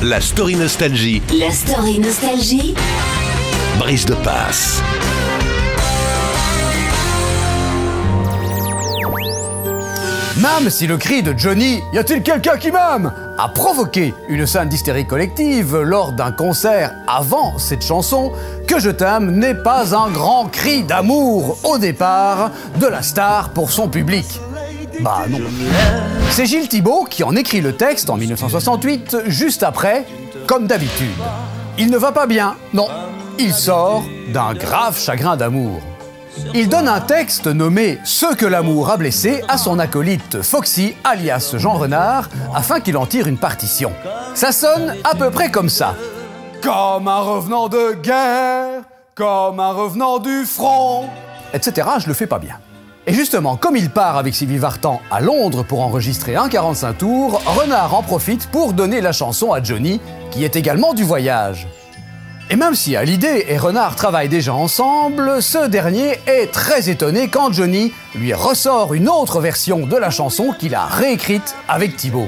La story nostalgie. La story nostalgie. Brice de Passe. Même si le cri de Johnny « Y a-t-il quelqu'un qui m'aime ?» a provoqué une scène d'hystérie collective lors d'un concert avant cette chanson, « Que je t'aime » n'est pas un grand cri d'amour au départ de la star pour son public. Bah non. C'est Gilles Thibault qui en écrit le texte en 1968, juste après, comme d'habitude. Il ne va pas bien, non. Il sort d'un grave chagrin d'amour. Il donne un texte nommé « Ce que l'amour a blessé » à son acolyte Foxy, alias Jean Renard, afin qu'il en tire une partition. Ça sonne à peu près comme ça. Comme un revenant de guerre, comme un revenant du front, etc. Je le fais pas bien. Et justement, comme il part avec Sylvie Vartan à Londres pour enregistrer un 45 tours, Renard en profite pour donner la chanson à Johnny, qui est également du voyage. Et même si Hallyday et Renard travaillent déjà ensemble, ce dernier est très étonné quand Johnny lui ressort une autre version de la chanson qu'il a réécrite avec Thibault.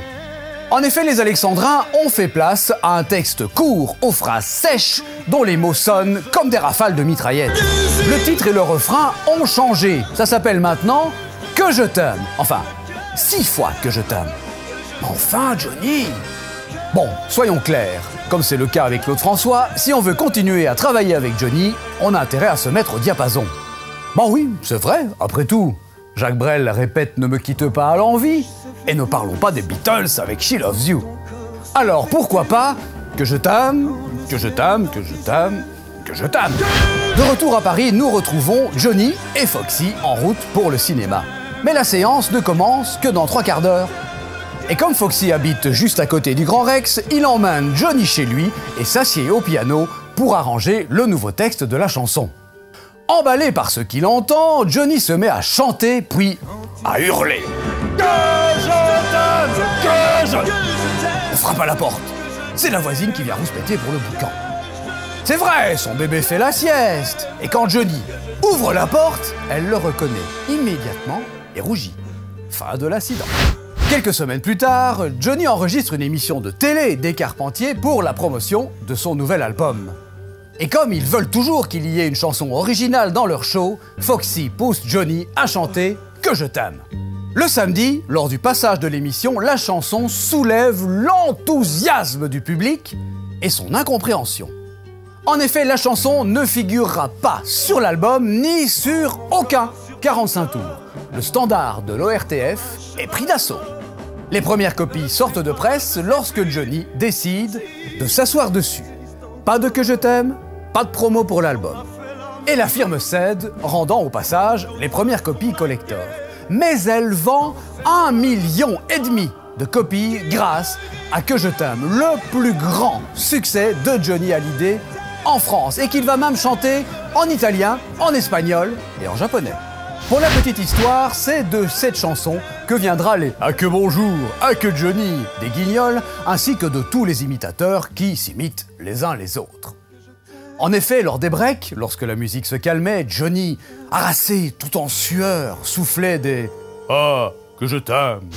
En effet, les Alexandrins ont fait place à un texte court aux phrases sèches dont les mots sonnent comme des rafales de mitraillettes. Le titre et le refrain ont changé. Ça s'appelle maintenant « Que je t'aime ». Enfin, 6 fois « Que je t'aime ». Enfin, Johnny! Bon, soyons clairs. Comme c'est le cas avec Claude François, si on veut continuer à travailler avec Johnny, on a intérêt à se mettre au diapason. Bon oui, c'est vrai, après tout. Jacques Brel répète « Ne me quitte pas à l'envi » et ne parlons pas des Beatles avec « She Loves You ». Alors pourquoi pas « Que je t'aime, que je t'aime, que je t'aime, que je t'aime ». De retour à Paris, nous retrouvons Johnny et Foxy en route pour le cinéma. Mais la séance ne commence que dans 3 quarts d'heure. Et comme Foxy habite juste à côté du Grand Rex, il emmène Johnny chez lui et s'assied au piano pour arranger le nouveau texte de la chanson. Emballé par ce qu'il entend, Johnny se met à chanter puis à hurler. Que je t'aime, que je... On frappe à la porte. C'est la voisine qui vient rouspéter pour le boucan. C'est vrai, son bébé fait la sieste. Et quand Johnny ouvre la porte, elle le reconnaît immédiatement et rougit. Fin de l'incident. Quelques semaines plus tard, Johnny enregistre une émission de télé des Carpentiers pour la promotion de son nouvel album. Et comme ils veulent toujours qu'il y ait une chanson originale dans leur show, Foxy pousse Johnny à chanter « Que je t'aime ». Le samedi, lors du passage de l'émission, la chanson soulève l'enthousiasme du public et son incompréhension. En effet, la chanson ne figurera pas sur l'album ni sur aucun 45 tours. Le standard de l'ORTF est pris d'assaut. Les premières copies sortent de presse lorsque Johnny décide de s'asseoir dessus. Pas de « Que je t'aime », pas de promo pour l'album. Et la firme cède, rendant au passage les premières copies collector. Mais elle vend 1,5 million de copies grâce à « Que je t'aime », le plus grand succès de Johnny Hallyday en France, et qu'il va même chanter en italien, en espagnol et en japonais. Pour la petite histoire, c'est de cette chanson que viendra les « Ah que bonjour, ah que Johnny » des Guignols, ainsi que de tous les imitateurs qui s'imitent les uns les autres. En effet, lors des breaks, lorsque la musique se calmait, Johnny, harassé, tout en sueur, soufflait des « Ah, que je t'aime ».